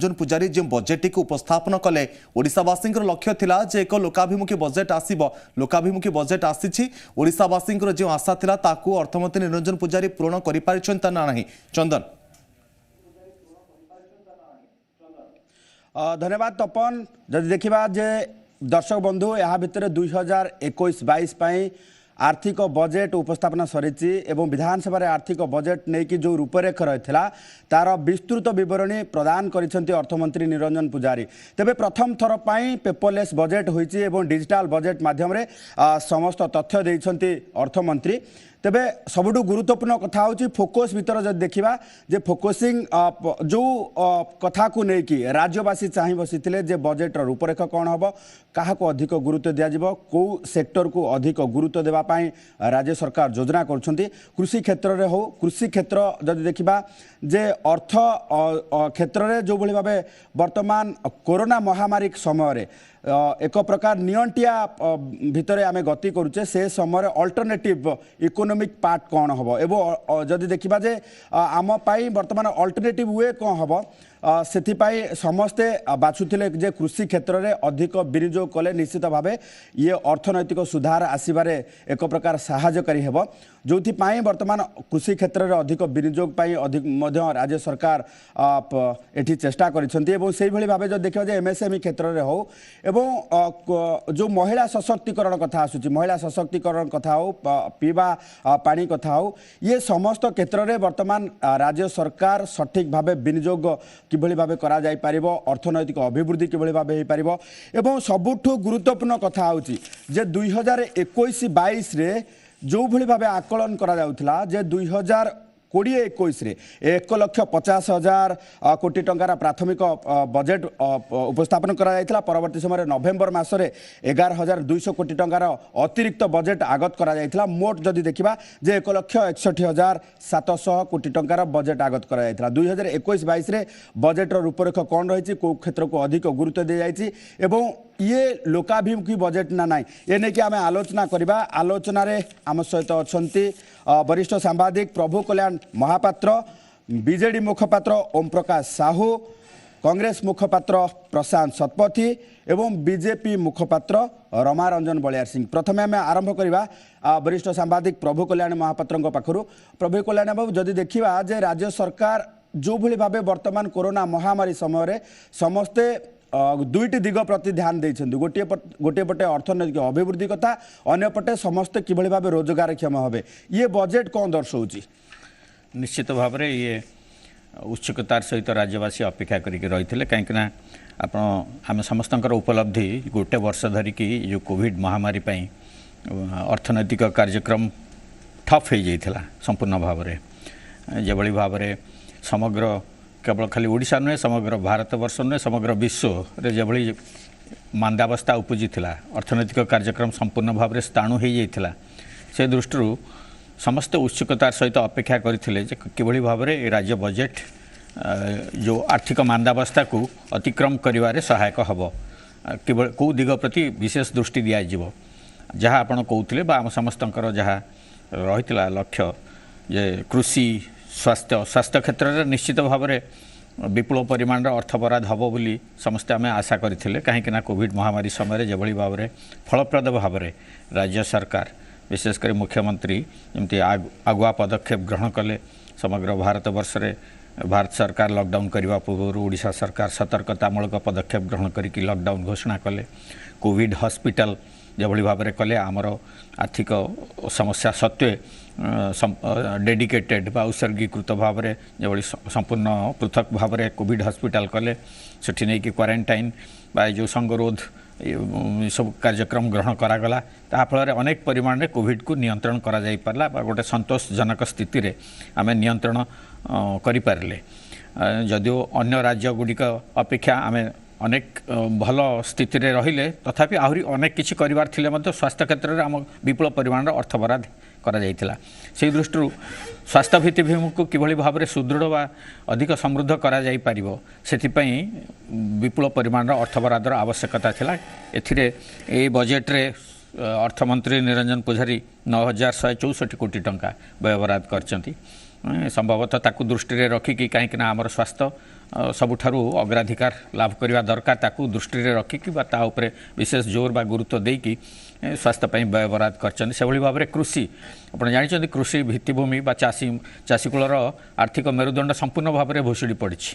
अर्जुन पुजारी जो budget T उपस्थापन कले ओडिशावासी लक्ष्य थिला जे एक लोकाभिमुखी बजेट आसीबो लोकाभिमुखी बजेट आसीछि ओडिशावासी जो आशा थिला ताकू अर्थमंत्री निरंजन पुजारी पूर्ण करि पारिछन्ता ना नाही चंदन। धन्यवाद तपन। जदि देखा जे दर्शक बंधु या भितर 2021-22 आर्थिक बजेट उपस्थापना सरी एवं विधानसभा आर्थिक बजेट नहीं कि जो रूपरेख रही तार विस्तृत विवरणी प्रदान करिसेंती अर्थमंत्री निरंजन पुजारी। तेबे प्रथम थर पाई पेपरलेस बजेट होईची एवं डिजिटल बजेट माध्यम रे समस्त तथ्य देइछंती अर्थमंत्री। तेबे सबुठु गुरुत्वपूर्ण कथा होची फोकस भीतर जब देखा जे फोकसिंग जो कथा को नहीं कि राज्यवासी चाह बसीथिले जे बजेट रूपरेख कौन हम क्या अधिक गुरुत्व दिज्व कौ सेक्टर को अधिक गुरुत्व देवाई राज्य सरकार योजना करुँच कृषि क्षेत्र में हो कृषि क्षेत्र जब देखा जे अर्थ क्षेत्र में जो भाव वर्तमान कोरोना महामारी समय एक प्रकार नियंटिया भितर आम गति करुचे से समय अल्टरनेटिव इकोनोमिक पार्ट कौन हम एवं जदि देखा जे आम वर्तमान अल्टरनेटिव वे कौन हम से समस्ते बाछुले जे कृषि क्षेत्र में अधिक विनियोग कले निश्चित भाव ये अर्थनैतिक सुधार आसबारे एक प्रकार साहाय्यकारी हेब जो वर्तमान कृषि क्षेत्र में अधिक विनियोग अधिक राज्य सरकार एठी चेष्टा करिसेंती एवं से भाव जो देखा जाए एमएसएमई क्षेत्र में हो एवं जो महिला सशक्तिकरण कथा आसूची महिला सशक्तिकरण कथा हो पीवा पानी कथा हो ये समस्त क्षेत्र में वर्तमान राज्य सरकार सठिक भाव विनियोग किभली भाव करा जाई पारिबो अर्थनैतिक अभिवृद्धि किभली भाव हो पारिबो एवं सबुठु गुरुत्वपूर्ण कथा होची जे 2021-22 रे जो भली भाव आकलन करा जाउथला जे 2020-21 रे 1,50,000 कोटी टंकार प्राथमिक बजेट उपस्थापन करा जायतिला। परवर्ती समय नवेम्बर मासरे 11,200 कोटी टंकार अतिरिक्त बजेट आगत करा जायतिला। मोट जदि देखिबा जे 1,61,700 कोटी टंकार बजेट आगत करा जायतिला। 2021-22 रे बजेट रूपरेख कौन रही को क्षेत्र को अधिक गुरुत्व दे जायछि एवं ये लोकाभिमुखी बजेट ना नाई ये नहीं कि आम आलोचना करवा आलोचना रे आम सहित अच्छा वरिष्ठ सांबादिक प्रभु कल्याण महापात्र बीजेडी मुखपात्र ओम प्रकाश साहू कांग्रेस मुखपात्र प्रशांत शतपथी एवं बीजेपी मुखपात्र रमारंजन बलियार सिंह। प्रथमे आम आरंभ करवा वरिष्ठ सांबादिक प्रभु कल्याण महापात्र पाखु। प्रभु कल्याण बाबू जदि देखा जे राज्य सरकार जो भली भाव वर्तमान कोरोना महामारी समय समस्ते दुईटी दिग प्रति ध्यान देइछन्ति गोटे पटे अर्थनैतिक अभिवृद्धि कथा अन्य पटे समस्ते किभली भाव रोजगार क्षम हेबे ये बजेट कौन दर्शाउछि? निश्चित भाव में ये उत्सुकतार सहित राज्यवासी अपेक्षा करके रही कहीं आम समस्त उपलब्धि गोटे वर्ष धरिकी जो कोविड महामारी पाई अर्थनैतिक कार्यक्रम ठप हो जाता संपूर्ण भाव में जो भाव में समग्र केवल खाली ओडिशा नुहे समग्र भारत वर्ष नुहे समग्र विश्व रे जभली मांदावस्था उपजी अर्थनैतिक कार्यक्रम संपूर्ण भाव में स्थाणु हो जाता से दृष्टि समस्त उत्सुकतार सहित अपेक्षा करते किभली भाव में राज्य बजेट जो आर्थिक मांदावस्था को अतिक्रम करिवारे सहायक हम कौ दिग प्रति विशेष दृष्टि दिज्व जहाँ आपड़ कहते आम समस्त जहाँ रही लक्ष्य जे कृषि स्वास्थ्य क्षेत्र में निश्चित भाव में विपुल परिमाण अर्थ बराद हम बोली समस्ते आम आशा करते कहीं कोविड महामारी समय जो भाव में फलप्रद भाव में राज्य सरकार विशेषकर मुख्यमंत्री जमती आगुआ पदक्षेप ग्रहण कले समग्र भारत वर्ष में भारत सरकार लॉकडाउन करने पूर्व ओडिशा सरकार सतर्कतामूलक पदक्षेप ग्रहण करके लॉकडाउन घोषणा कले कोविड हॉस्पिटल जो भाव में कले आमर आर्थिक समस्या सत्वे डेडिकेटेड बा उत्सर्गीकृत भाव में जो संपूर्ण पृथक भाव में कोविड हॉस्पिटल कले सेठी नहीं कि क्वारंटाइन बा जो संगरोध सब कार्यक्रम ग्रहण करागला ताफल अनेक परिमाण में कोविड को नियंत्रण करा जाई पारला गोटे संतोषजनक स्थिति रे आमे नियंत्रण करि पारले जदियो अन्य राज्य गुड़िक अपेक्षा आमे अनेक भल स्थिति रे रहिले तथापि आहरी अनेक किछि करिवार थिले मध्य स्वास्थ्य क्षेत्र में आम विपुल परिमाण अर्थ बराद करा जाइथिला से दृष्टि स्वास्थ्य भित्तिभूमि को किभली भाव में सुदृढ़ व अधिक समृद्ध करा जाई पारिबो सेथिपई विपुल परिमाण अर्थ बरादर आवश्यकता थिला। एथिरे ए बजेट रे अर्थमंत्री निरंजन पुजारी 9,164 कोटी टंका व्यय बराद करचंती संभवतः ताकू दृष्टि रखिकी कहीं आमर स्वास्थ्य ସବୁଠାରୁ ଅଗ୍ରାଧିକାର ଲାଭ କରିବା ଦରକାର ତାକୁ ଦୃଷ୍ଟିରେ ରଖିକି ବା ତା ଉପରେ ବିଶେଷ ଜୋର ବା ଗୁରୁତ୍ୱ ଦେଇକି ସ୍ୱାସ୍ଥ୍ୟ ପାଇଁ ବ୍ୟୟ ବରାଦ କରିଛନ୍ତି। ସେଭଳି ଭାବରେ କୃଷି ଆପଣ ଜାଣିଛନ୍ତି କୃଷି ଭିତ୍ତିଭୂମି ବା ଚାଷୀକୂଳର ଆର୍ଥିକ ମେରୁଦଣ୍ଡ ସମ୍ପୂର୍ଣ୍ଣ ଭାବରେ ଭୁଷୁଡ଼ି ପଡ଼ିଛି।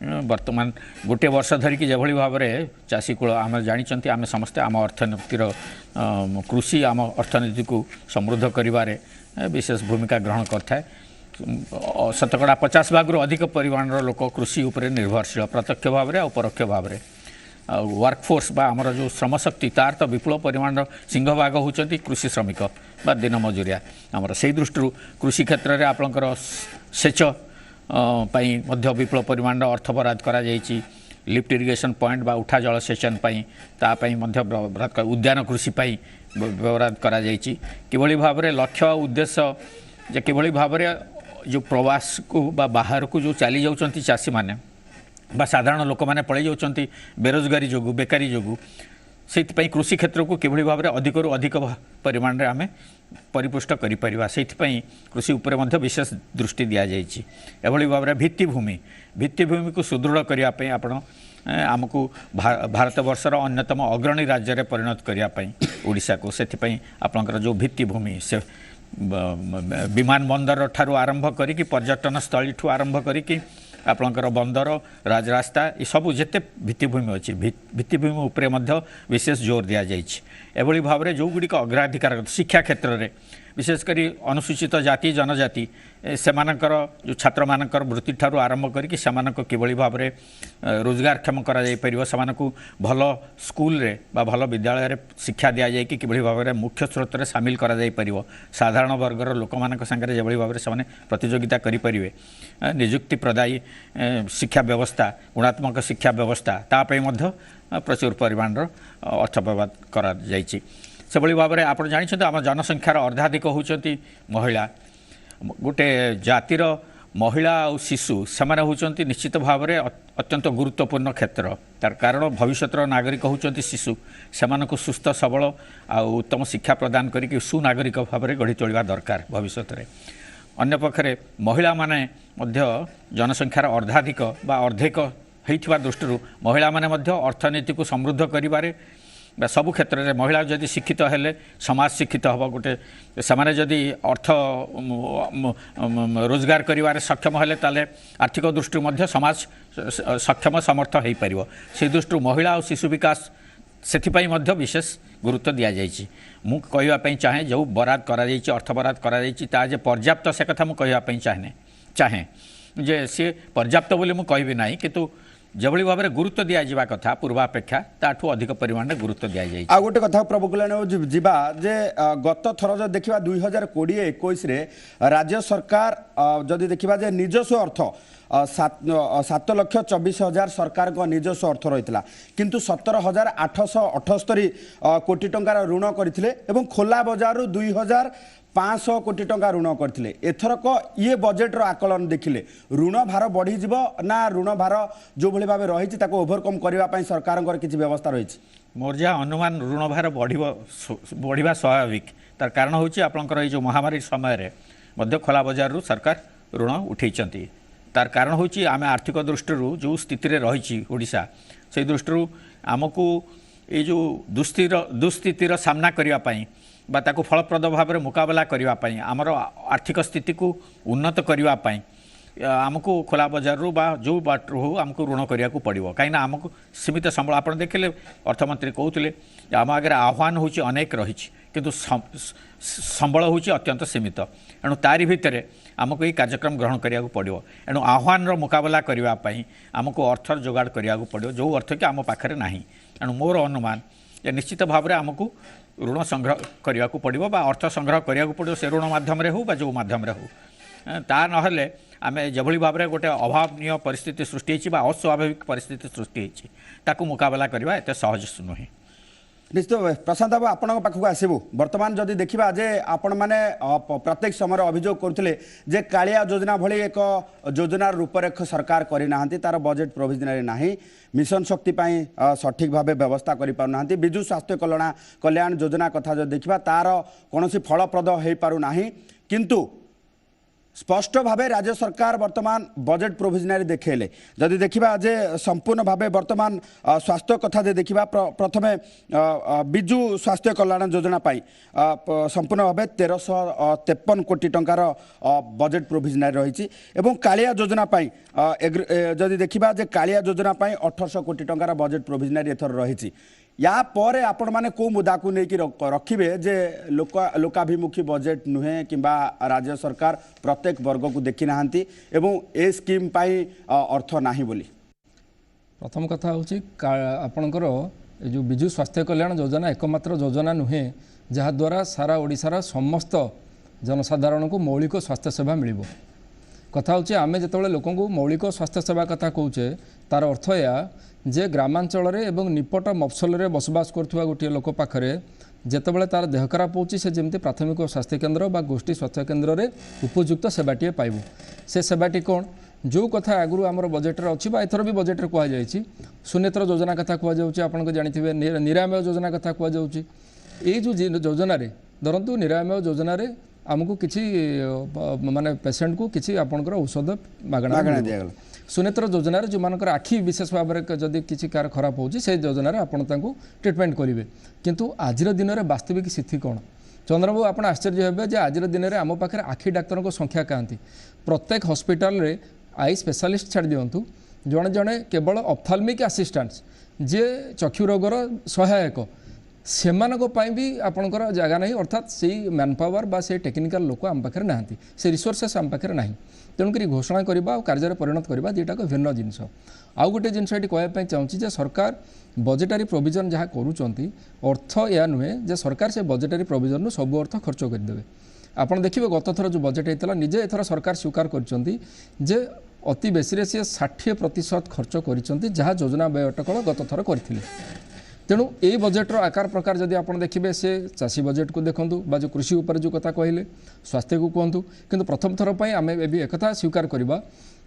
ବର୍ତ୍ତମାନ ଗୋଟିଏ ବର୍ଷ ଧରିକି ଯେଭଳି ଭାବରେ ଚାଷୀକୂଳ ଆମେ ଜାଣିଛନ୍ତି ଆମେ ସମସ୍ତେ ଆମ ଅର୍ଥନୀତିର କୃଷି ଆମ ଅର୍ଥନୀତିକୁ ସମୃଦ୍ଧ କରିବାରେ ବିଶେଷ ଭୂମିକା ଗ୍ରହଣ କରିଥାଏ। ଶତକଡ଼ା 50 ଭାଗରୁ ଅଧିକ ପରିମାଣର ଲୋକ କୃଷି ଉପରେ ନିର୍ଭରଶୀଳ ପ୍ରତ୍ୟକ୍ଷ ଭାବରେ ଆଉ ପରୋକ୍ଷ ଭାବରେ। ଆଉ ୱାର୍କଫୋର୍ସ ବା ଆମର ଯେଉଁ ଶ୍ରମଶକ୍ତି ତାର ତ ବିପୁଳ ପରିମାଣର ସିଂହଭାଗ ହେଉଛନ୍ତି କୃଷି ଶ୍ରମିକ ବା ଦିନ ମଜୁରିଆ ଆମର। ସେହି ଦୃଷ୍ଟିରୁ କୃଷି କ୍ଷେତ୍ରରେ ଆପଣଙ୍କର ସେଚ ପାଇଁ ମଧ୍ୟ ବିପୁଳ ପରିମାଣର ଅର୍ଥ ବରାଦ କରାଯାଇଛି। ଲିଫ୍ଟ ଇରିଗେସନ୍ ପଏଣ୍ଟ ବା ଉଠା ଜଳସେଚନ ପାଇଁ ତା ପାଇଁ ମଧ୍ୟ ଉଦ୍ୟାନ କୃଷି ପାଇଁ ବରାଦ କରାଯାଇଛି। କିଭଳି ଭାବରେ ଲକ୍ଷ୍ୟ ଉଦ୍ଦେଶ୍ୟ ଯେ କିଭଳି ଭାବରେ ଯେଉଁ ପ୍ରବାସକୁ ବା ବାହାରକୁ ଯେଉଁ ଚାଲି ଯାଉଛନ୍ତି ଚାଷୀମାନେ ବା ସାଧାରଣ ଲୋକମାନେ ପଳାଇ ଯାଉଛନ୍ତି ବେରୋଜଗାରୀ ଯୋଗୁଁ ବେକାରୀ ଯୋଗୁଁ ସେଇଥିପାଇଁ କୃଷି କ୍ଷେତ୍ରକୁ କିଭଳି ଭାବରେ ଅଧିକରୁ ଅଧିକ ପରିମାଣରେ ଆମେ ପରିପୁଷ୍ଟ କରିପାରିବା ସେଇଥିପାଇଁ କୃଷି ଉପରେ ମଧ୍ୟ ବିଶେଷ ଦୃଷ୍ଟି ଦିଆଯାଇଛି। ଏଭଳି ଭାବରେ ଭିତ୍ତିଭୂମିକୁ ସୁଦୃଢ଼ କରିବା ପାଇଁ ଆପଣ ଆମକୁ ଭାରତବର୍ଷର ଅନ୍ୟତମ ଅଗ୍ରଣୀ ରାଜ୍ୟରେ ପରିଣତ କରିବା ପାଇଁ ଓଡ଼ିଶାକୁ ସେଥିପାଇଁ ଆପଣଙ୍କର ଯେଉଁ ଭିତ୍ତିଭୂମି ସେ ବିମାନ ବନ୍ଦର ଠାରୁ ଆରମ୍ଭ କରିକି ପର୍ଯ୍ୟଟନ ସ୍ଥଳୀଠୁ ଆରମ୍ଭ କରିକି ଆପଣଙ୍କର ବନ୍ଦର ରାଜରାସ୍ତା ଏସବୁ ଯେତେ ଭିତ୍ତିଭୂମି ଅଛି ଭିତ୍ତିଭୂମି ଉପରେ ମଧ୍ୟ ବିଶେଷ ଜୋର ଦିଆଯାଇଛି। ଏଭଳି ଭାବରେ ଯେଉଁଗୁଡ଼ିକ ଅଗ୍ରାଧିକାର ଶିକ୍ଷା କ୍ଷେତ୍ରରେ ବିଶେଷ କରି ଅନୁସୂଚିତ ଜାତି ଜନଜାତି ସେମାନଙ୍କର ଯେଉଁ ଛାତ୍ରମାନଙ୍କର ବୃତ୍ତି ଠାରୁ ଆରମ୍ଭ କରିକି ସେମାନଙ୍କୁ କିଭଳି ଭାବରେ ରୋଜଗାରକ୍ଷମ କରାଯାଇପାରିବ ସେମାନଙ୍କୁ ଭଲ ସ୍କୁଲରେ ବା ଭଲ ବିଦ୍ୟାଳୟରେ ଶିକ୍ଷା ଦିଆଯାଇକି କିଭଳି ଭାବରେ ମୁଖ୍ୟ ସ୍ରୋତରେ ସାମିଲ କରାଯାଇପାରିବ ସାଧାରଣ ବର୍ଗର ଲୋକମାନଙ୍କ ସାଙ୍ଗରେ ଯେଭଳି ଭାବରେ ସେମାନେ ପ୍ରତିଯୋଗିତା କରିପାରିବେ ନିଯୁକ୍ତି ପ୍ରଦାୟୀ ଶିକ୍ଷା ବ୍ୟବସ୍ଥା ଗୁଣାତ୍ମକ ଶିକ୍ଷା ବ୍ୟବସ୍ଥା ତା ପାଇଁ ମଧ୍ୟ ପ୍ରଚୁର ପରିମାଣର ଅର୍ଥ ବ୍ୟବହାର କରାଯାଇଛି। ସେଭଳି ଭାବରେ ଆପଣ ଜାଣିଛନ୍ତି ଆମ ଜନସଂଖ୍ୟାର ଅର୍ଦ୍ଧାଧିକ ହେଉଛନ୍ତି ମହିଳା। ଗୋଟେ ଜାତିର ମହିଳା ଆଉ ଶିଶୁ ସେମାନେ ହେଉଛନ୍ତି ନିଶ୍ଚିତ ଭାବରେ ଅତ୍ୟନ୍ତ ଗୁରୁତ୍ୱପୂର୍ଣ୍ଣ କ୍ଷେତ୍ର ତାର କାରଣ ଭବିଷ୍ୟତର ନାଗରିକ ହେଉଛନ୍ତି ଶିଶୁ ସେମାନଙ୍କୁ ସୁସ୍ଥ ସବଳ ଆଉ ଉତ୍ତମ ଶିକ୍ଷା ପ୍ରଦାନ କରିକି ସୁନାଗରିକ ଭାବରେ ଗଢ଼ି ତୋଳିବା ଦରକାର ଭବିଷ୍ୟତରେ। ଅନ୍ୟପକ୍ଷରେ ମହିଳାମାନେ ମଧ୍ୟ ଜନସଂଖ୍ୟାର ଅର୍ଦ୍ଧାଧିକ ବା ଅର୍ଦ୍ଧେକ ହୋଇଥିବା ଦୃଷ୍ଟିରୁ ମହିଳାମାନେ ମଧ୍ୟ ଅର୍ଥନୀତିକୁ ସମୃଦ୍ଧ କରିବାରେ ବା ସବୁ କ୍ଷେତ୍ରରେ ମହିଳା ଯଦି ଶିକ୍ଷିତ ହେଲେ ସମାଜ ଶିକ୍ଷିତ ହେବ ଗୋଟେ ସେମାନେ ଯଦି ଅର୍ଥ ରୋଜଗାର କରିବାରେ ସକ୍ଷମ ହେଲେ ତାହେଲେ ଆର୍ଥିକ ଦୃଷ୍ଟିରୁ ମଧ୍ୟ ସମାଜ ସକ୍ଷମ ସମର୍ଥ ହୋଇପାରିବ। ସେହି ଦୃଷ୍ଟିରୁ ମହିଳା ଆଉ ଶିଶୁ ବିକାଶ ସେଥିପାଇଁ ମଧ୍ୟ ବିଶେଷ ଗୁରୁତ୍ୱ ଦିଆଯାଇଛି। ମୁଁ କହିବା ପାଇଁ ଚାହେଁ ଯେଉଁ ବରାଦ କରାଯାଇଛି ଅର୍ଥ ବରାଦ କରାଯାଇଛି ତାହା ଯେ ପର୍ଯ୍ୟାପ୍ତ ସେ କଥା ମୁଁ କହିବା ପାଇଁ ଚାହେଁ ଯେ ସେ ପର୍ଯ୍ୟାପ୍ତ ବୋଲି ମୁଁ କହିବି ନାହିଁ କିନ୍ତୁ যেভাবে ভাবে গুরুত্ব দিয়া যা কথা পূর্বাপেক্ষা তাঠু অধিক পরিমাণে গুরুত্ব দিয়া যাই। আর গোটে কথা প্রভু কল্যাণ যা যে গত থর যদি দেখা 2020-21 রে রাজ্য সরকার যদি দেখা যে নিজস্ব অর্থ 7,24,000 সরকার নিজস্ব অর্থ রয়েছে কিন্তু 17,878 কোটি টাকার ঋণ করে এবং খোলা বজার 2,500 কোটি টাকা ঋণ করতে এথরক ইয়ে বজেটর আকলন দেখলে ঋণ ভার বড়িযোগ না ঋণ ভার যেভাবে ভাবে রয়েছে তাকে ওভরকম করা সরকার কিছু ব্যবস্থা রয়েছে? মোর যা অনুমান ঋণ ভার বড়া স্বাভাবিক তার কারণ হচ্ছে আপনার এই যে মহামারী সময়ের মধ্য খোলা বজারু সরকার ঋণ উঠাইছেন তার কারণ হচ্ছে আমি আর্থিক দৃষ্টি যে স্থিতিরে রয়েছি ওড়িশা সেই দৃষ্টি আমকু এই যে দুস্থিতির সামনা করা বা তাকে ফলপ্রদ ভাবে মুকাবিলা করা আমার আর্থিক স্থিতি উন্নত করা ଆମକୁ ଖୋଲା ବଜାରରୁ ବା ଯେଉଁ ବାଟରୁ ହଉ ଆମକୁ ଋଣ କରିବାକୁ ପଡ଼ିବ କାହିଁକିନା ଆମକୁ ସୀମିତ ସମ୍ବଳ ଆପଣ ଦେଖିଲେ ଅର୍ଥମନ୍ତ୍ରୀ କହୁଥିଲେ ଆମ ଆଗରେ ଆହ୍ୱାନ ହେଉଛି ଅନେକ ରହିଛି କିନ୍ତୁ ସମ୍ବଳ ହେଉଛି ଅତ୍ୟନ୍ତ ସୀମିତ ଏଣୁ ତାରି ଭିତରେ ଆମକୁ ଏହି କାର୍ଯ୍ୟକ୍ରମ ଗ୍ରହଣ କରିବାକୁ ପଡ଼ିବ। ଏଣୁ ଆହ୍ୱାନର ମୁକାବିଲା କରିବା ପାଇଁ ଆମକୁ ଅର୍ଥର ଯୋଗାଡ଼ କରିବାକୁ ପଡ଼ିବ ଯେଉଁ ଅର୍ଥ କି ଆମ ପାଖରେ ନାହିଁ। ଏଣୁ ମୋର ଅନୁମାନ ଯେ ନିଶ୍ଚିତ ଭାବରେ ଆମକୁ ଋଣ ସଂଗ୍ରହ କରିବାକୁ ପଡ଼ିବ ବା ଅର୍ଥ ସଂଗ୍ରହ କରିବାକୁ ପଡ଼ିବ ସେ ଋଣ ମାଧ୍ୟମରେ ହେଉ ବା ଯେଉଁ ମାଧ୍ୟମରେ ହେଉ ତା ନହେଲେ ଆମେ ଯେଭଳି ଭାବରେ ଗୋଟେ ଅଭାବନୀୟ ପରିସ୍ଥିତି ସୃଷ୍ଟି ହୋଇଛି ବା ଅସ୍ୱାଭାବିକ ପରିସ୍ଥିତି ସୃଷ୍ଟି ହୋଇଛି ତାକୁ ମୁକାବିଲା କରିବା ଏତେ ସହଜ ନୁହେଁ। ନିଶ୍ଚିତ ପ୍ରଶାନ୍ତ ବାବୁ ଆପଣଙ୍କ ପାଖକୁ ଆସିବୁ। ବର୍ତ୍ତମାନ ଯଦି ଦେଖିବା ଯେ ଆପଣମାନେ ପ୍ରତ୍ୟେକ ସମୟରେ ଅଭିଯୋଗ କରୁଥିଲେ ଯେ କାଳିଆ ଯୋଜନା ଭଳି ଏକ ଯୋଜନାର ରୂପରେଖ ସରକାର କରିନାହାନ୍ତି ତାର ବଜେଟ୍ ପ୍ରୋଭିଜନାରୀ ନାହିଁ ମିଶନ ଶକ୍ତି ପାଇଁ ସଠିକ ଭାବେ ବ୍ୟବସ୍ଥା କରିପାରୁନାହାନ୍ତି ବିଜୁ ସ୍ୱାସ୍ଥ୍ୟ କଲ୍ୟାଣ ଯୋଜନା କଥା ଯଦି ଦେଖିବା ତାର କୌଣସି ଫଳପ୍ରଦ ହୋଇପାରୁନାହିଁ କିନ୍ତୁ स्पष्ट भाव राज्य सरकार वर्तमान बजेट प्रोविजनरी देखेले जदि देखा जे संपूर्ण भाव वर्तमान स्वास्थ्य कथा दे देखा प्रथम विजु स्वास्थ्य कल्याण योजना पाई संपूर्ण भाव 1353 कोटी टंकार बजेट प्रोविजनरी रही एवं कालिया योजना पाई जदि देखा जे कालिया योजना पाई 1800 कोटी टंकार बजेट प्रोविजनरी एथर रही या परे आपण माने को मुद्दा को लेकिन रखिबे जे लोकाभिमुखी बजेट नुहे किंबा राज्य सरकार प्रत्येक वर्ग को देखि नाहंती एवं ए स्कीम पाई अर्थ नाही बोली। प्रथम कथा होची आपणकर जो विजु स्वास्थ्य कल्याण योजना एकमात्र योजना नुहे जहा द्वारा सारा ओडिशार समस्त जनसाधारण को मौलिक स्वास्थ्य सेवा मिलिबो। कथा होची आमे जेतबेले लोकन को मौलिक स्वास्थ्य सेवा कथा कहूचे तार अर्थ या जे ग्रामांचल एवं निपट मफसल रे बसवास करथुवा गोटे लोक पाखरे जेतेबेले तार देह खराब होची से जेमती प्राथमिक स्वास्थ्य केन्द्र बा गोष्ठी स्वास्थ्य केन्द्र रे उपयुक्त सेवाटी पाइबो। से सेवाटी कौन जो कथा आगु आमर बजेट रे अछि बा एथर भी बजेट रे कहा जायछि सुनेत्र योजना कथा कहा जाउछि आपन को जानिथिबे निरामय योजना कथा कहा जाउछि। ए जो योजना रे धरंतु निरामय योजना रे आमको किसी माने पेशेंट को किसी आपनकर औषध मागणा दिया सुनेत्र योजना जो मानकर आखि विशेष भाव में जदि किसी कार खराब होची से योजना आपण तांको ट्रीटमेंट करेंगे किंतु आजिर दिन में वास्तविक स्थिति कौन चंद्रबाबू आप आश्चर्य हे जे आजिर दिन में आम पाखे आखि डाक्तर संख्या कहती प्रत्येक हॉस्पिटल रे आई स्पेशलिस्ट छाड़ दिंतु जड़े जड़े केवल ऑप्थाल्मिक असिस्टेंट्स जे चक्षु रोगर सहायक सेमानक भी आपणकर जगह नहीं अर्थात से मैन पावर बा से टेक्निकल लोक आम पाखे ना से रिसोर्सेस आम पाखे ना तेणुक घोषणा करवा और कार्य परिणत करवा दुटाक भिन्न जिनस आउ गोटे जिनस ये कहवाई चाहूँगी सरकार बजेटरी प्रोविजन जहाँ करुँच अर्थ या नुहे जे सरकार से बजेटरी प्रोविजन सब अर्थ खर्च करदे। आप देखिए गत थर जो बजेट होता निजे एथर सरकार स्वीकार कर अति बेसी सी 60% खर्च कर जहाँ योजना व्यय अटकल गत थर करते तेणु ये बजेट्र आकार प्रकार जदि आप देखिए से चाषी बजेट को देखूँ बा जो कृषि उपर जो कथा कहले स्वास्थ्य को कहतु किंतु प्रथम थर पर आम एक स्वीकार करवा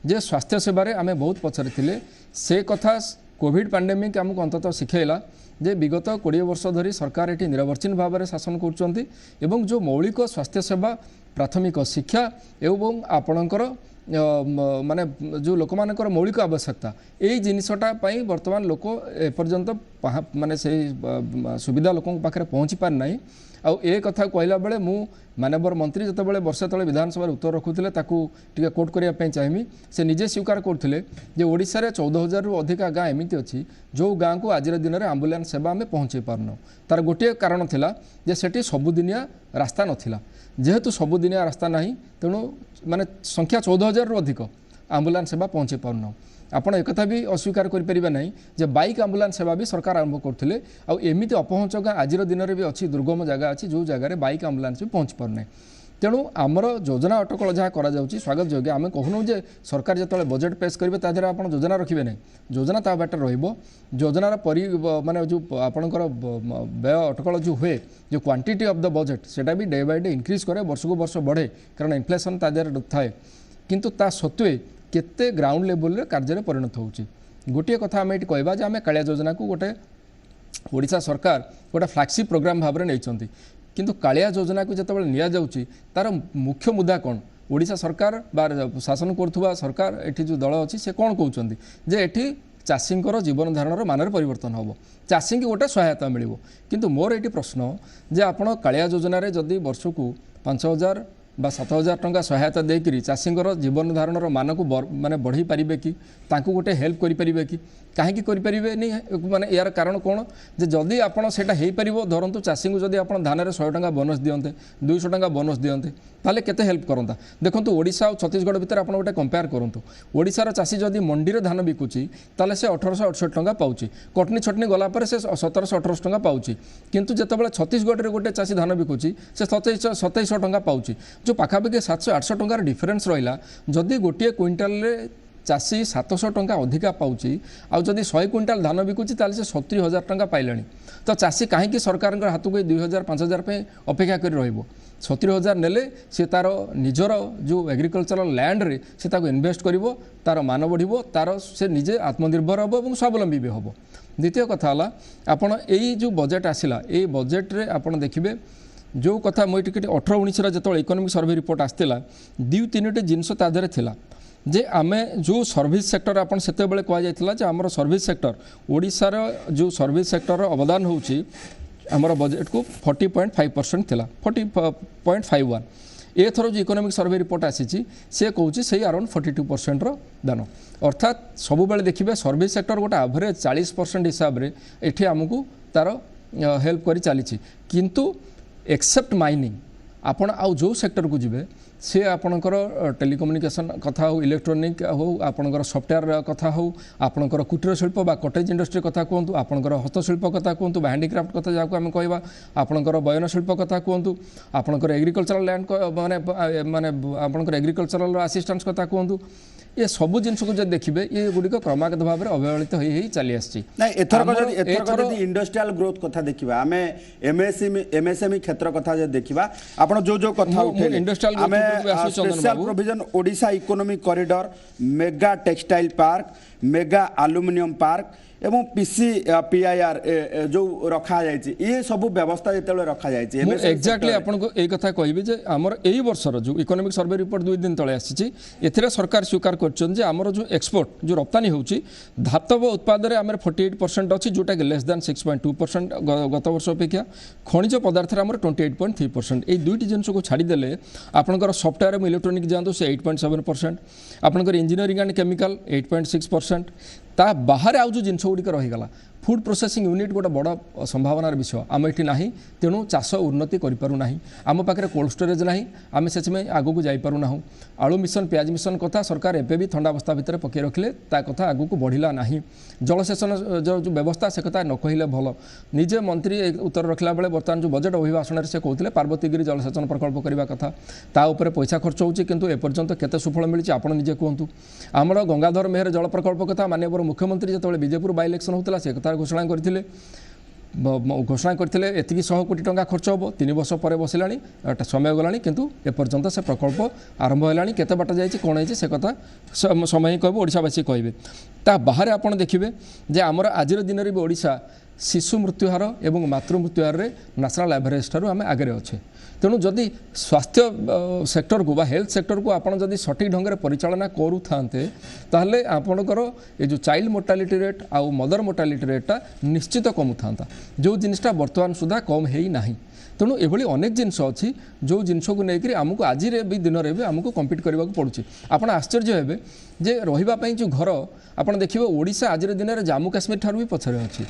जे स्वास्थ्य सेवार आम बहुत पछरे थिले से कथा कोविड पैंडेमिक आमको अंततः शिखेला जे विगत 20 वर्ष धरी सरकार ये निरवच्छिन्न भाव में शासन कर जो मौलिक स्वास्थ्य सेवा प्राथमिक शिक्षा एवं आपणकर माने जो लोक मानकर मौलिक आवश्यकता यही जिनसटा वर्तमान लोक एपर्यंत माने से सुविधा लोक पाखे पहुँची पार ना आउ ए कथा कहला बेले मु मानवर मंत्री जितेबाला वर्षे तले विधानसभा उत्तर रखुले टे कोट करने चाहिए से निजे स्वीकार करते ओडिशा रे 14,000 रु अधिक गाँ एमती अच्छी जो गाँ को आज दिन में आम्बुलांस सेवा आम पहुँचे पारन तार गोटे कारण थिला जे सेठी सबुदिनिया रास्ता नथिला जेहेतु सबुदिनिया रास्ता ना तेणु माने संख्या 14,000 रु अधिक आम्बुलांस सेवा पहुँचे पारन आपण एक भी अस्वीकार करें ना जे बाइक आम्बुलांस सेवा भी सरकार आरंभ करते एमती अपहंच गाँ आज दिन में भी अच्छी दुर्गम जगह अच्छी जो जगह बाइक आम्बुलांस भी पहुँच पारना तेणु आमर योजना अटकल जहाँ कर स्वागत योग्य आम कहूँ जे सरकार जो बजेट पेश करेंगे तादेह आप योजना रखिए ना योजना ता बाटर रोजनार माने जो आपणकर व्यय अटकल जो हुए जो क्वांटिटी ऑफ द बजेट सेटा भी डे बाय डे इंक्रीज करे वर्ष को वर्ष बढ़े कारण इन्फ्लेशन तादेह थाए किंतु ता सत्वे केते ग्राउंड लेवल रे कार्य परिणत होउची गोटे कथा आम ये कहवा जे आम कालिया योजना को गोटे ओडिशा सरकार गोटे फ्लैगशिप प्रोग्राम भाव में नहीं किंतु कालिया योजना को जिते नि जाउची तार मुख्य मुद्दा कौन ओडिशा सरकार बा शासन करुवा सरकार एठी जो दल अच्छी से कौन कहते जे एठी चाषींकर जीवन धारण मान परिवर्तन हम चाषी की गोटे सहायता मिल किंतु मोर ये प्रश्न जे आपण कालिया योजना रे जदि वर्ष को 5,000 बा 7,000 टंका सहायता देकर चाषींकर जीवन धारण मान को माने बढ़ई पारिबे कि तांको गोटे हेल्प करें कि कहीं करें नहीं माने यार कारण कौन जे जदि आपड़ से धरतु चाषी को जदि आप धान में 100 टंका बोनस दियंते 200 टंका बोनस दियंते ताले केते हेल्प करता देखो ओडिशा और छत्तीसगढ़ भितर आप गोटे कंपेयर करूँ ओडिशार चाषी जदि मंडी में धान बिकुची ताले से 1868 टंका पाउची कटनी छटनी गलापर से 1718 टंका पाउची किंतु जितेबाला छत्तीसगढ़ में गोटे चाषी धान बिकुची से 2700 टंका पाउची जो पाखापाखि 700-800 टंकार डिफरेन्स रहा जदि गोटे क्विंटाल चाषी 700 टंका अधिका पाउची आउ जदि 100 क्विंटाल धान बिकुची ताले से 70,000 टंका पाइलानी तो चाषी कहीं सरकार हाथ को 2,000-5,000 पे अपेक्षा कर रहिबो 70,000 नेले से तार निजर जो एग्रिकल्चरल लैंड रे से ताको इन्वेस्ट करिवो तार मान बढ़िबो तार से निजे आत्मनिर्भर हम और स्वावलंबी भी हम। द्वितीय कथा है आपण यही जो बजेट आसिला ये बजेट रे आपण देखिबे जो कथा मुझे 18-19 जो इकोनॉमिक सर्वे रिपोर्ट आसला 2-3टी जिनस तादेह थिला जे आमे जो सर्विस सेक्टर आपन सेते बेले कह जायतिला जे हमर सर्विस सेक्टर ओडिशार जो सर्विस सेक्टर अवदान होउची हमर बजेट को 40.5% थिला 40.51 एथर जो इकोनॉमिक सर्वे रिपोर्ट आसी से कहूँ से अराउंड 42% दान अर्थात सब बेले देखिए सर्विस सेक्टर गोटे एवरेज 40% हिसाब से एठी आमको तार हेल्प करी चली किंतु एक्सेप्ट माइनिंग आपण आउ जो सेक्टर को जिबे से आपणकर टेलीकम्युनिकेशन कथा हो इलेक्ट्रोनिक हो आपणकर सॉफ्टवेयर कथा हो आपणकर कुटीर शिल्प बा कटेज इंडस्ट्री कथा कहतु आपणकर हस्तशिल्प कथा कहतु बा हैंडीक्राफ्ट कथा जहाँ आम कहवा आपणकर बयन शिल्प कथा कहतु आपणकर एग्रीकल्चरल लैंड माने माने आपणकर एग्रीकल्चरल असिस्टेंस कथा कहतु ये सब जिन को जब देखिए ये गुड़िक क्रमागत भाव में अवहेलित हो चली आसी इंडस्ट्रियल ग्रोथ कथा देखा आम एमएसएमई क्षेत्र कथा देखा आप जो जो कथा special provision Odisha economic corridor mega textile park mega aluminium park एवं पीआईआर जो रखा जायछि ये सब व्यवस्था जेतेबेले रखा जायछि एक्जाक्टली आपनको ए कथा कहबी जे हमर एई वर्षर जो इकोनॉमिक सर्वे रिपोर्ट 2 दिन तळे आसीछि एथिरे सरकार स्वीकार करछन जे हमर जो एक्सपोर्ट जो रप्तानी होउछि धातव उत्पाद रे हमर 48% अछि जोटा के लेस देन 6.2% गत वर्ष अपेक्षा खनिज पदार्थ रे हमर 28.3% ए दुईटी जिंस को छाडी देले आपनकर सॉफ्टवेयर एवं इलेक्ट्रॉनिक जानतो से 8.7% आपनकर इंजीनियरिंग एंड केमिकल 8.6% ता बाहर आउ जो जिनस गुड़िक रहीगला फूड प्रोसेसिंग यूनिट गोटे बड़ संभावनार विषय आम ये ना तेणु चाष उन्नति करूना आम पाखे कोल्ड स्टोरेज ना आम से आग को जापरूना आलू मिशन प्याज मिशन कथा सरकार एवं भी थंडावस्था भितर पकई रखिले ता कथा आग को बढ़ला ना जलसेचन जो व्यवस्था से कथा न कहले भल निजे मंत्री उत्तर रखला बेले बर्तमान जो बजेट अभिभाषण से कहते पार्वतीगिरी जलसेचन प्रकल्प करने कथा ता उपरे पैसा खर्च होची किंतु एपर्यंत केते सुफल मिली आपण निजे कहतु आमर गंगाधर मेहर जल प्रकल्प कथा माननीय मुख्यमंत्री जो बीजेपुर बाय इलेक्शन होता से कथा घोषणा करते एतिकी 100 कोटी टंका खर्च हम 3 वर्ष पर बसला समय गलानी किंतु एपर्यंत से प्रकल्प आरंभ है केते बाट जाइए कौन है से कथा समय ही कहबो ओडिशावासी कहबे ता बाहर आपन देखिबे जे आमर आजिर दिन रे ओडिशा शिशु मृत्युहार एवं मातृ मृत्युहार रे नेशनल एवरेज ठारू आम आगे अच्छे तेणु जदि स्वास्थ्य सेक्टर को बा हेल्थ सेक्टर को आपन जदि सठिक ढंग से परिचालना करू थांते ताहले आपनकर ये जो चाइल्ड मोर्टालिटी रेट आउ मदर मोर्टालिटी रेटा निश्चित कमु थांता जो जिनटा वर्तमान सुधा कम है ना तेणु एभली अनेक जिनस अच्छी जो जिनस को लेकर आमको आज भी दिन में भी आमको कम्पीट करने पड़ुଛି आपण आश्चर्य हेबे जे रहिबा पई जो घर आपण देखिबे ओडिशा आज दिन में जम्मू काश्मीर ठार भी पछरे अच्छी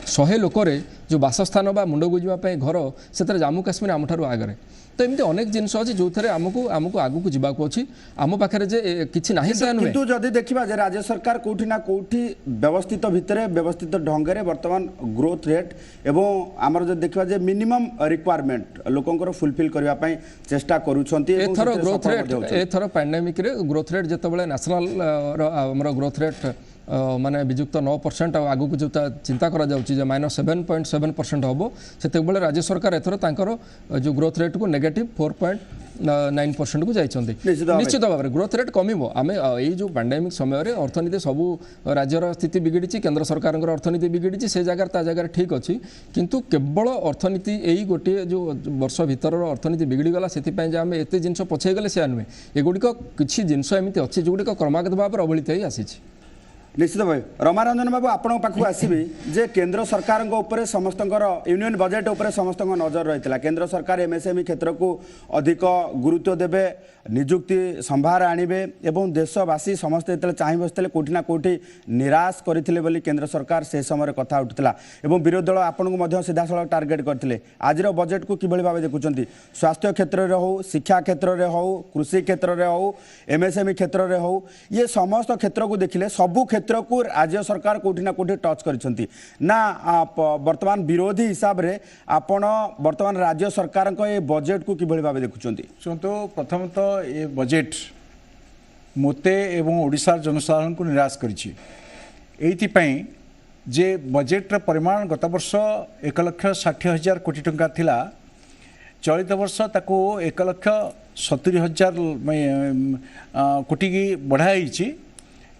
100 लोकरे जो बासस्थान बा मुंड गुजिबा पई घर से जम्मू काश्मीर आम ठार आगे तो एमती अनेक जिनस अच्छी जो थे आमको आगू को जीवाक अच्छी आम पाखे जे किछि नाही से नुहे किंतु जदि देखिबा जे राज्य सरकार कोठी ना कोठी व्यवस्थित भितरे व्यवस्थित ढंग रे वर्तमान ग्रोथ रेट एवं आमर जो देखिबा जे मिनिमम रिक्वायरमेंट लोकंकर फुलफिल करबा पई चेष्टा करूछंती एथर ग्रोथ रेट एथर पैंडेमिक रे ग्रोथ रेट जेतबेले नेशनल हमर ग्रोथ रेट माने विजुक्त 9% आगू को जो चिंता करा जाउची जे -7.7% हम से राज्य सरकार एथर तांकर जो ग्रोथ रेट को नेगेटिव 4.9% को जाइछंती निश्चित भाव में ग्रोथ रेट कमिबो आमे ए जो पैंडेमिक समय रे अर्थनीति सबु राज्यर स्थिति बिगड़ी केंद्र सरकार अर्थनीति बिगड़ी से जगह ता जगह ठीक अच्छी किंतु केवल अर्थनीति यही गोटे जो वर्ष भीतर अर्थनीति बिगड़ी गला से आम एत जिन पछे गले से नुहे एगुड़िक किसी जिनस एमती अच्छी जोगुड़िक क्रमागत भाव में अवहेलित हो आसी निश्चित भाई रमारंजन बाबू आपण पाखु आसबे जे केंद्र सरकार समस्त यूनियन बजेट उपर समस्त नजर रही केंद्र सरकार एमएसएमई क्षेत्र को अधिक गुरुत्व देवे निजुक्ति संभार आणवे एवं देशवासी समस्ते जो चाह बसते कौटि ना कौटि निराश करते बोली केंद्र सरकार से समय कथा उठुला एवं विरोधी दल आपन को सीधा सड़क टार्गेट करते आज बजेट को किभली भाव देखुं स्वास्थ्य क्षेत्र में हो शिक्षा क्षेत्र में हो कृषि क्षेत्र में हो एमएसएमई क्षेत्र में हो ये समस्त क्षेत्र को देखिले सबू क्षेत्र को राज्य सरकार कौटि ना कौटि टच करछंती ना वर्तमान विरोधी हिसाब रे आपण वर्तमान राज्य सरकार ये बजेट को किभली भाव देखुंती शुणु प्रथमतः ये बजेट मोते एवं ओडिशार जनसाधारण को निराश करिछि एइथिपई जे बजेट्र परिमाण गत वर्ष 1,60,000 कोटी टंका थिला चलित वर्ष ताको 1,70,000 कोटी की बढ़ाई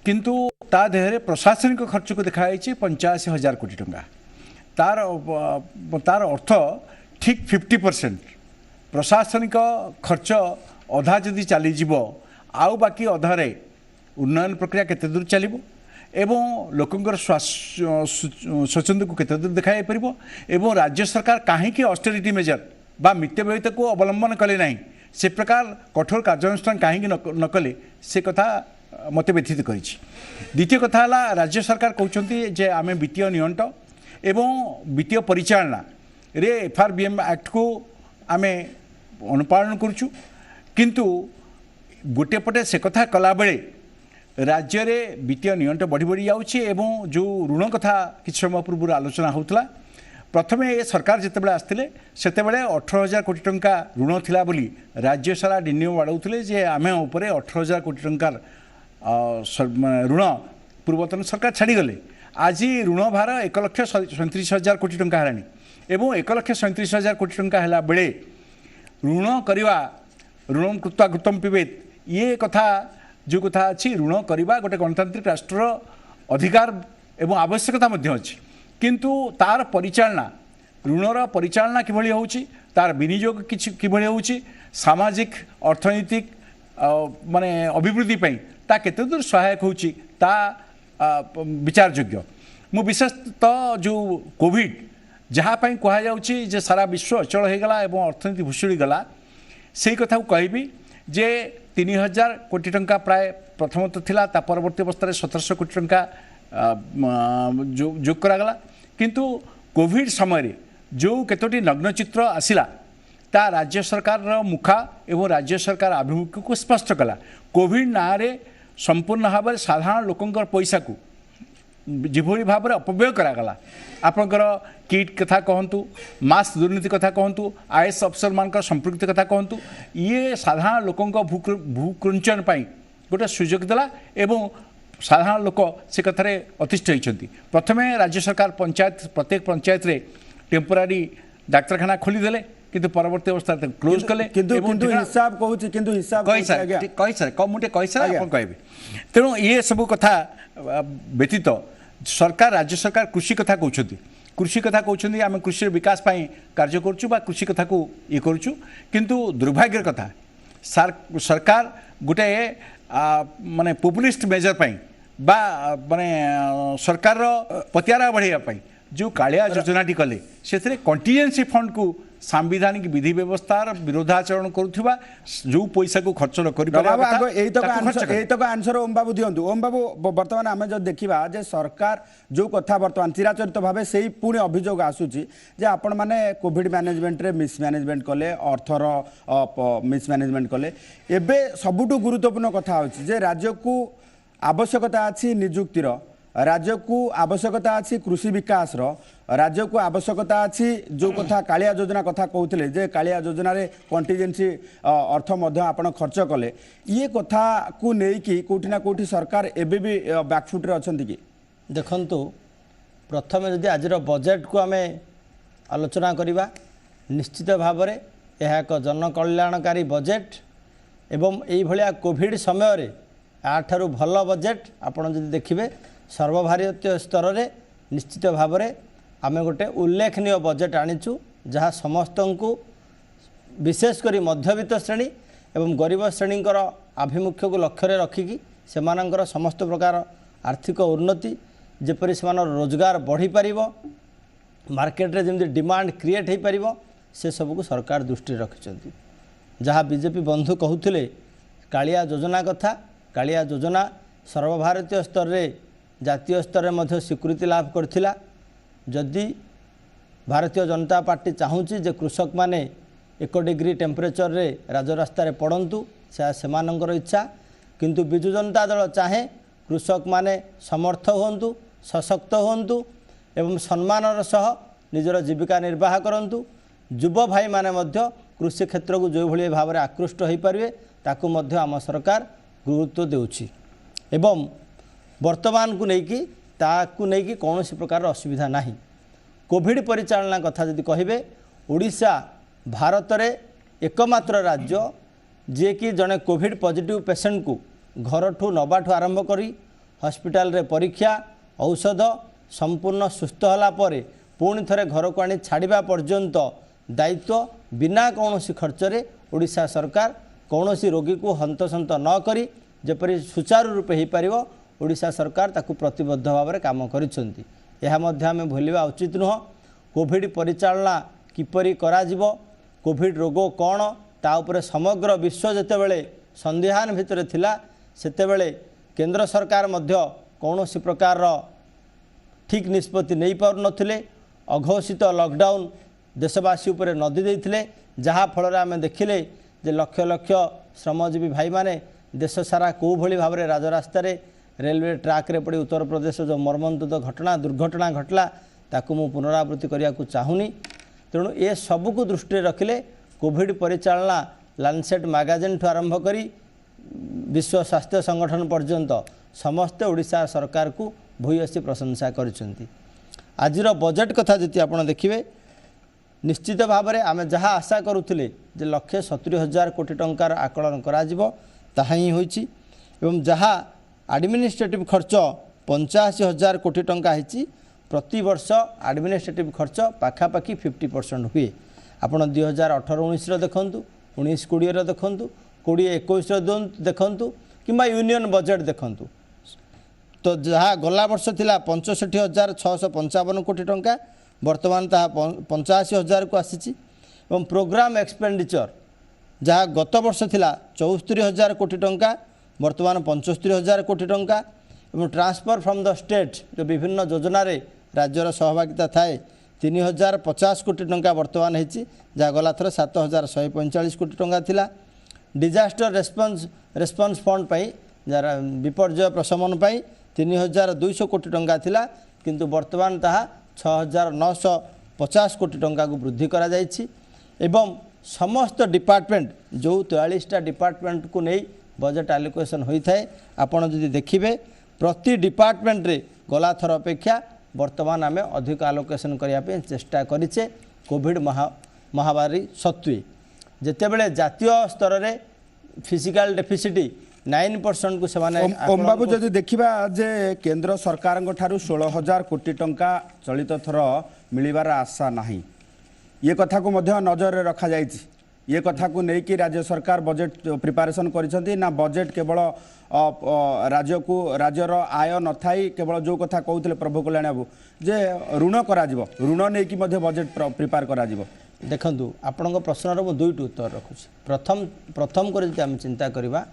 किंतु ता देहरे प्रशासनिक खर्च को दिखाई 85,000 कोटी टंका तार अर्थ ठीक 50% प्रशासनिक खर्च अधा जदि चलीज आउ बाकी अधारे उन्नयन प्रक्रिया केते दूर चलिबो एवं लोकंकर स्वच्छंद को केते दूर देखाई पारिबो एवं राज्य सरकार कहीं ऑस्टेरिटी मेजर बा मित्यव्ययित को अवलंबन कले नहीं से प्रकार कठोर कार्यानुष्ठान कहीं न कले से कथा मत व्यथित कर। द्वितीय कथा है राज्य सरकार कहते जे आम वित्तीय नियंट एवं वित्तीय परिचालना रे FRBM एक्ट को आम अनुपालन करुचु किंतु गोटे पटे से कथा कला बेले राज्य में वित्तीय नियंट बढ़ी बढ़ी जाऊँगी एवं जो ऋण कथा किसी समय पूर्व आलोचना होता प्रथम ये सरकार जितेबाला आसते से 18,000 कोटी टंका ऋण थिला बोली राज्य सारा डिनियम बाड़ाऊले जे आम उपर 18,000 कोटी टंकार ऋण पूर्वतन सरकार छाड़ीगले आज ऋण भार 1,37,000 कोटी टंका है एवं 1,37,000 कोटी टंका है बेले ऋण करवा ऋण कृत्वा घृतम पिबेत ये कथा जो कथा अच्छी ऋण करवा गोटे गणतांत्रिक राष्ट्र अधिकार एवं आवश्यकता अच्छी किंतु तार परिचालना ऋणर परिचालना किभଳି होउची तार विनियोग किभଳି होउची सामाजिक अर्थनैतिक माने अभिवृद्धि पई ता केते दूर सहायक होउची ता विचार योग्य मु विशेषतः जो कोविड जहाँ पई कहा जाउची जे सारा विश्व अचल हो गला एवं अर्थनीति भुशुड़ी गला से कथा कहबी जे 3,000 कोटी टंका प्राय प्रथम तो थिला ता परवर्ती अवस्था 1,700 कोटी टंका जोग करागला किंतु कोविड समय जो केतोटी नग्नचित्र आसिला ता राज्य सरकार मुखा एवं राज्य सरकार आभिमुख्य को स्पष्ट कला कोविड ना रे संपूर्ण भाव में साधारण लोकंकर पैसा को जिभली भाव में अपव्यय करागला आपंकर किट कथा कहतु मास्क दुर्नीति कथा कहतु IAS अफसर मान संपृक्ति कथा कहतु ये साधारण लोकों भूकृंचन गोटे सुजोग देला एवं साधारण लोक से कथार अतिष्ठ होती प्रथमे राज्य सरकार पंचायत प्रत्येक पंचायत रे टेम्पोरारी डाक्तरखाना खोलीदेले किंतु परवर्ती अवस्था क्लोज कले हिसाब कहूँ किंतु हिसाब कही सर मुझे कही सर आप कहे तेणु ये सब कथा व्यतीत सरकार राज्य सरकार कृषि कथा कहते कृषि कथा कहते आम कृषि विकास पाई कार्य करुचु बा कृषि कथा को ये करुचु किंतु दुर्भाग्यर कथा सरकार गोटे माने पॉपुलिस्ट मेजर पाई बा माने सरकार पतियारा बढ़ाई जो कालिया योजनाटी कले से कंटीजेंसी फंड को सांविधानिक विधि व्यवस्थार विरोधाचरण करुवा जो पैसा को खर्च तक आंसर ओम बाबू दिंतु ओम बाबू बर्तमान आम जो देखा जे सरकार जो कथा बर्तमान चिराचरित भाव से पुणी अभियोग आसूची जे आपण माने कोविड मैनेजमेंट रे मिसमैनेजमेंट कले अर्थर मिसमैनेजमेंट कले एबे सबुठु गुरुत्वपूर्ण कथा होची जे राज्य को आवश्यकता अच्छी निजुक्तिर राज्य को आवश्यकता अच्छी कृषि विकास राज्य को आवश्यकता अच्छी जो कथा कालिया योजना कथा कहते जे कालिया योजना रे कंटीजेंसी अर्थ आपण खर्च कले ये कथा को लेकिन कोठी ना कोठी सरकार एबे भी बैकफुट रे अछंती कि देखंतु प्रथम यदि आज बजेट को आम आलोचना करवा निश्चित भाव में यह एक जनकल्याणकारी बजेट एवं यही भाया कोविड समय आठारू भल बजेट आपण जदि देखिए सर्वभारतीय स्तर में निश्चित भाव में आम गोटे उल्लेखनीय बजेट आनीचु जहाँ समस्त को विशेषकर मध्यवित्त श्रेणी एवं गरीब श्रेणी आभिमुख्य को लक्ष्य रखिकी सेमानंकर समस्त प्रकार आर्थिक उन्नति जेपरी से रोजगार बढ़ी पार मार्केट रे जमी डिमांड क्रिएट हो पार से सब को सरकार दृष्टि रखिंट जहाँ बीजेपी बंधु कहते कालिया योजना कथा कालिया योजना सर्वभारतीय स्तर में जातीय स्तर में स्वीकृति लाभ करथिला जदि भारतीय जनता पार्टी चाहूँगी जे कृषक माने 1 डिग्री टेम्परेचर रे राजरास्तार पड़तु सेमानंकर इच्छा किंतु बिजु जनता दल चाहे कृषक माने समर्थ होंतु सशक्त होंतु एवं सम्मानर सह निजर जीविका निर्वाह करंतु युव भाई माने मध्य कृषि क्षेत्र को जो भली भाव में आकृष्ट हो पारे ताकू मध्य आम सरकार गुरुत्व देउछि एवं वर्तमान को लेकिन ताकू नहीं कौन प्रकार असुविधा नहीं कोविड परिचालना कथा जदि कहे ओडिशा भारत रे एकमात्र राज्य जे कि जड़े कोविड पॉजिटिव पेशेंट को घर ठू नबाठू आरंभ करी हॉस्पिटल रे परीक्षा औषध संपूर्ण सुस्थ होला परे पुणी थे घर को आनी छाड़ा पर्यंत दायित्व बिना कौनसी खर्चरे ओडिशा सरकार कौनसी रोगी को हंतसंत न करी जेपरि सुचारू रूपे हो पार ओडिशा सरकार ताकू प्रतिबद्ध भाव में काम करिसेंती। यह मध्य आम भूलवा उचित नुह। कोविड परिचालना किपरि कराजिबो, कोविड रोग कौन ता उपरे समग्र विश्व जेतेबेले संदेहान भितर थिला सेतेबेले केंद्र सरकार मध्य कौनसी प्रकार ठीक निष्पत्ति नहीं पार नथिले। अघोषित लॉकडाउन देशवासी उपरे नदी देइथिले, जहाँ फल आम देखिले जे लक्ष लक्ष श्रमजीवी भाई माने देश सारा कौ भली भाव में राजरास्त रेलवे ट्रैक रे पड़ी उत्तर प्रदेश जो मर्मन्तुद घटना दुर्घटना घटला ताकू मु पुनरावृत्ति करने को चाहूनी। तेणु ए सबको दृष्टि रखिले कोविड परिचालना लांसेट मैगजीन ठू आरंभ करी विश्व स्वास्थ्य संगठन पर्यंत समस्ते ओडिशा सरकार को भूयसी प्रशंसा करिसेंती। आजिर बजेट कथा जति आपण देखिबे निश्चित भाव में आम जहाँ आशा करुले 1,70,000 कोटी टंकार आकलन कराजिबो ताहा ही होइछि एवं जहाँ एडमिनिस्ट्रेटिव खर्च 85,000 कोटी टंका होइछि। प्रति वर्ष एडमिनिस्ट्रेटिव खर्च पाखापाखि 50% हुए। आपण 2018-19 देखंतु, 19-20 देखंतु, 20-21 देखंतु किंबा यूनियन बजेट देखंतु तो जहाँ गला वर्ष थिला 65,655 कोटी टंका वर्तमान ताहा 85,000 को आसीछि। एवं प्रोग्राम एक्सपेंडिचर जहाँ गत वर्ष थिला 74,000 कोटी टंका वर्तमान 75,000 कोटी टंका। एवं ट्रांसफर फ्रॉम द स्टेट जो विभिन्न योजना रे राज्यर सहभागिता थाए 3,050 कोटी टंका वर्तमान होती, जहाँ गला थर 7,145 कोटी टंका थिला। डिजास्टर रेस्पॉन्स फंड पाई जरा विपर्यय प्रशमन पाई 3,200 कोटी टंका थिला, किंतु वर्तमान ताहा 6,950 कोटी टंका को वृद्धि करा जायछि। एवं समस्त डिपार्टमेंट जो 43टा डिपार्टमेंट को नहीं बजेट आलोकेशन होता है आपण जदि देखिबे प्रति डिपार्टमेंट रे गला थर अपेक्षा वर्तमान आम अधिक आलोकेशन करने चेष्टा करिचे। कोविड महामारी सत्वे जेतेबेले जातीय स्तर रे फिजिकल डेफिसिट 9% को सेमाने ओम बाबू जदि देखिबा जे केंद्र सरकार ठारू 16,000 कोटी टंका चलित थर मिलिबार आशा नाही, ये कथा को मध्य नजर रे रखा जायछि। ये कथा को नहीं कि राज्य सरकार बजेट प्रिपारेशन करिसंती ना बजेट केवल राज्यर आय न थाई केवल जो कथा कहते प्रभु कल्याण बाबू जे ऋण करा जिवो, ऋण नहीं कि मध्य बजेट प्रिपेयर करा जिवो। देखंतु आपनक प्रश्नर मु दुईटी उत्तर रखुछि। प्रथम कर जदि आम चिंता करिबा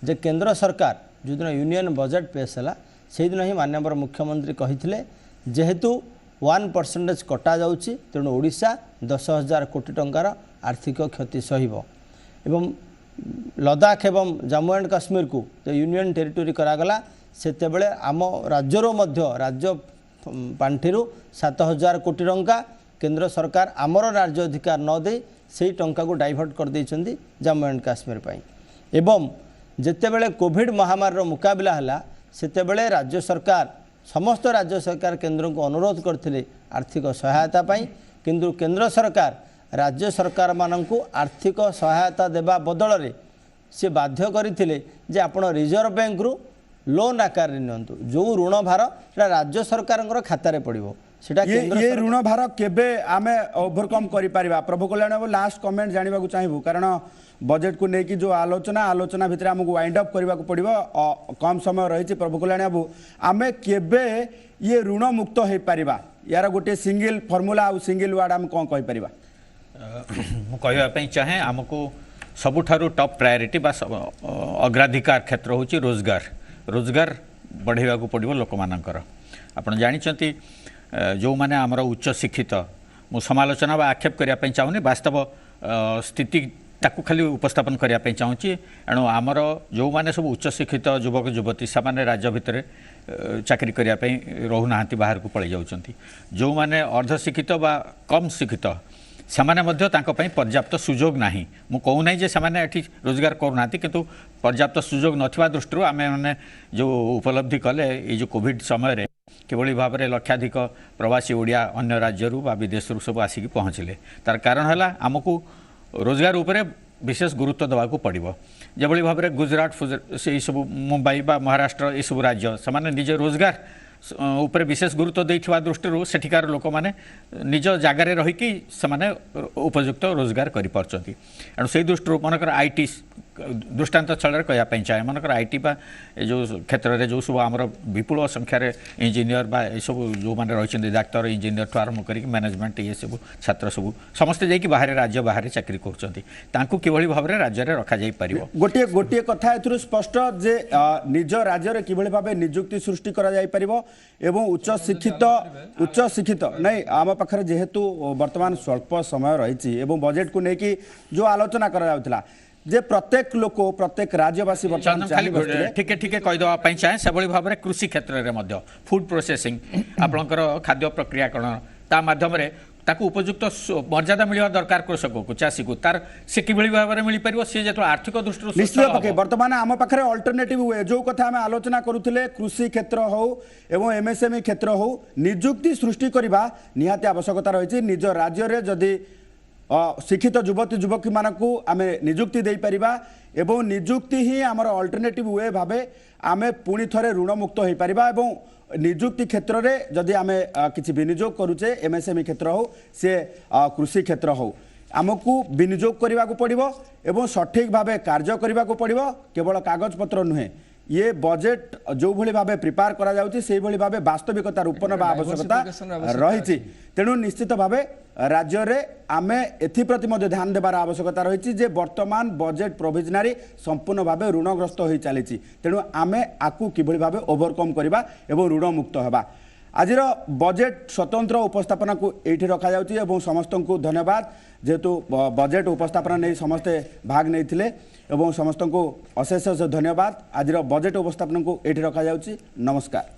जे केंद्र सरकार जो दिन यूनियन बजेट पेश है से दिन ही माननीय मुख्यमंत्री कही जेहेतु 1% कटा जाउछि तेणु ओडिशा 10,000 कोटी टंकार आर्थिक क्षति सहिब एवं लद्दाख एवं जम्मू एंड काश्मीर को तो यूनियन टेरिटोरी करागला सेतेबेले आम राज्यर मध्य राज्य पांठिरु 7,000 कोटी टंका केंद्र सरकार आमर राज्य अधिकार न दे से टंका को डाइवर्ट कर देइछन्ती जम्मू एंड काश्मीर पाई। एवं जेतेबेले कोविड महामारी मुकाबला हला सेतेबेले राज्य सरकार समस्त राज्य सरकार केंद्र को अनुरोध करथिले आर्थिक सहायता पाई, किंतु केंद्र सरकार राज्य सरकार माननकु आर्थिक सहायता देबा बदल रे से बाध्य करथिले जे आपण रिजर्व बैंक रु लोन आकार नियंतु जो ऋण भार राज्य सरकार खाता रे पड़िबो सेटा केंद्र ये ऋण भार केबे आमे ओवरकम करि परिबा। प्रभु कल्याण बाबू लास्ट कमेंट जानिबा को चाहिबू कारण बजेट को लेकिन जो आलोचना भितर आमको वाइंड अप करने को पड़ो कम समय रही। प्रभु कल्याण बाबू आमे केबे ये ऋण मुक्त हो पारिबा यार गोटे सिंगल फर्मूला आ सिंगल वार्ड आम कौन कहि परिबा। मु कहवाई चाहे आमको सबुठारु टॉप प्रायोरिटी बा अग्राधिकार क्षेत्र होची रोजगार बढ़ेवा को पड़ो लोक मानकर। आपण जानिचंती जो माने आमर उच्च शिक्षित मु समालोचना बा आक्षेप करने चाहूनी वास्तव स्थिति ताकू खाली उपस्थापन करने चाहूँगी। एणु आमर जो मैंने सब उच्च शिक्षित युवक युवती से राज्य भितर चाकरी करने रोना बाहर को पलि जाऊँच। जो मैंने अर्धशिक्षित बा कम शिक्षित से पर्याप्त सुजोग ना मु कहूना जे से रोजगार करूना किंतु पर्याप्त सुजोग नथिबा दृष्टि आम मैंने जो उपलब्धि कले ये जो कोविड समय किभली भाव में लक्षाधिक प्रवासी ओडिया अन्य राज्य विदेश सब आसिक पहुँचले। तार कारण है आमको रोजगार उपरे विशेष गुरुत्व देवा पड़ो। जो भाव में गुजरात से सब मुंबई बा महाराष्ट्र ये सब राज्य से निजे रोजगार ଉପରେ ବିଶେଷ ଗୁରୁତ୍ୱ ଦେଇଥିବା ଦୃଷ୍ଟିରୁ ସେଠିକାର ଲୋକମାନେ ନିଜ ଜାଗାରେ ରହିକି ସେମାନେ ଉପଯୁକ୍ତ ରୋଜଗାର କରିପାରୁଛନ୍ତି। ଏଣୁ ସେଇ ଦୃଷ୍ଟିରୁ ମନେକର ଆଇଟି ଦୃଷ୍ଟାନ୍ତ ଛଳରେ କହିବା ପାଇଁ ଚାହେଁ, ମନେକର ଆଇଟି ବା ଏ ଯେଉଁ କ୍ଷେତ୍ରରେ ଯେଉଁ ସବୁ ଆମର ବିପୁଳ ସଂଖ୍ୟାରେ ଇଞ୍ଜିନିୟର ବା ଏସବୁ ଯେଉଁମାନେ ରହିଛନ୍ତି ଡାକ୍ତର ଇଞ୍ଜିନିୟରଠୁ ଆରମ୍ଭ କରିକି ମ୍ୟାନେଜମେଣ୍ଟ ଇଏ ସବୁ ଛାତ୍ର ସବୁ ସମସ୍ତେ ଯାଇକି ବାହାରେ ରାଜ୍ୟ ବାହାରେ ଚାକିରି କରୁଛନ୍ତି, ତାଙ୍କୁ କିଭଳି ଭାବରେ ରାଜ୍ୟରେ ରଖାଯାଇପାରିବ। ଗୋଟିଏ କଥା ଏଥିରୁ ସ୍ପଷ୍ଟ ଯେ ନିଜ ରାଜ୍ୟରେ କିଭଳି ଭାବେ ନିଯୁକ୍ତି ସୃଷ୍ଟି କରାଯାଇପାରିବ ଏବଂ ଉଚ୍ଚଶିକ୍ଷିତ ନାଇଁ ଆମ ପାଖରେ ଯେହେତୁ ବର୍ତ୍ତମାନ ସ୍ୱଳ୍ପ ସମୟ ରହିଛି ଏବଂ ବଜେଟକୁ ନେଇକି ଯେଉଁ ଆଲୋଚନା କରାଯାଉଥିଲା जे प्रत्येक लोक प्रत्येक राज्यवासी ठीक ठीक कहीदेवा चाहे से भाव में कृषि क्षेत्र में फूड प्रोसेसिंग आपणकर खाद्य प्रक्रियाकरण ता माध्यम ताकू उपयुक्त मर्यादा मिलवा दरकार कृषक को चाषी को तार से किभली भाव में मिल पार सी जो आर्थिक दृष्टि निश्चित पक्षे बर्तमान आम पाखे अल्टरनेटिव हुए जो कथा आम आलोचना करुले कृषि क्षेत्र हो एवं एमएसएमई क्षेत्र हो निजुक्ति सृष्टि करने निहाती आवश्यकता रही निज राज्य में जदि शिक्षित युवती युवक मानू आम निजुक्ति दे पारिबा एवं निजुक्ति ही आमर अल्टरनेटिव वे भाव आम पुणी थे ऋण मुक्त हो पारिबा एवं निजुक्ति क्षेत्र में जदि आम किसी विनियोग करुचे एमएसएमई क्षेत्र हो से कृषि क्षेत्र हो आमको विनियोग करने को पड़ो एवं सठिक भाव कार्य करने को पड़ो केवल कागज पत्र नुहे ये बजेट जो भली भाव प्रिपेयर करा जाउची से भली भाव वास्तविकता रूप नवा आवश्यकता रही तेणु निश्चित भाव राज्य रे आमे एथिप्रति मध्य ध्यान देवार आवश्यकता रही जे वर्तमान बजेट प्रोविजनरी संपूर्ण भाव ऋणग्रस्त हो चली तेणु आमे आकु किभली भाव ओवरकम करबा एवं ऋण मुक्त होबा आजिर बजेट स्वतंत्र उपस्थापना को एठी रखा जाउची एवं समस्त को धन्यवाद जेहेतु बजेट उपस्थापना नहीं समस्ते भाग नहीं थिले एवं समस्त को अशेष धन्यवाद आजिर बजेट उपस्थापना को एठी रखा जाउची नमस्कार।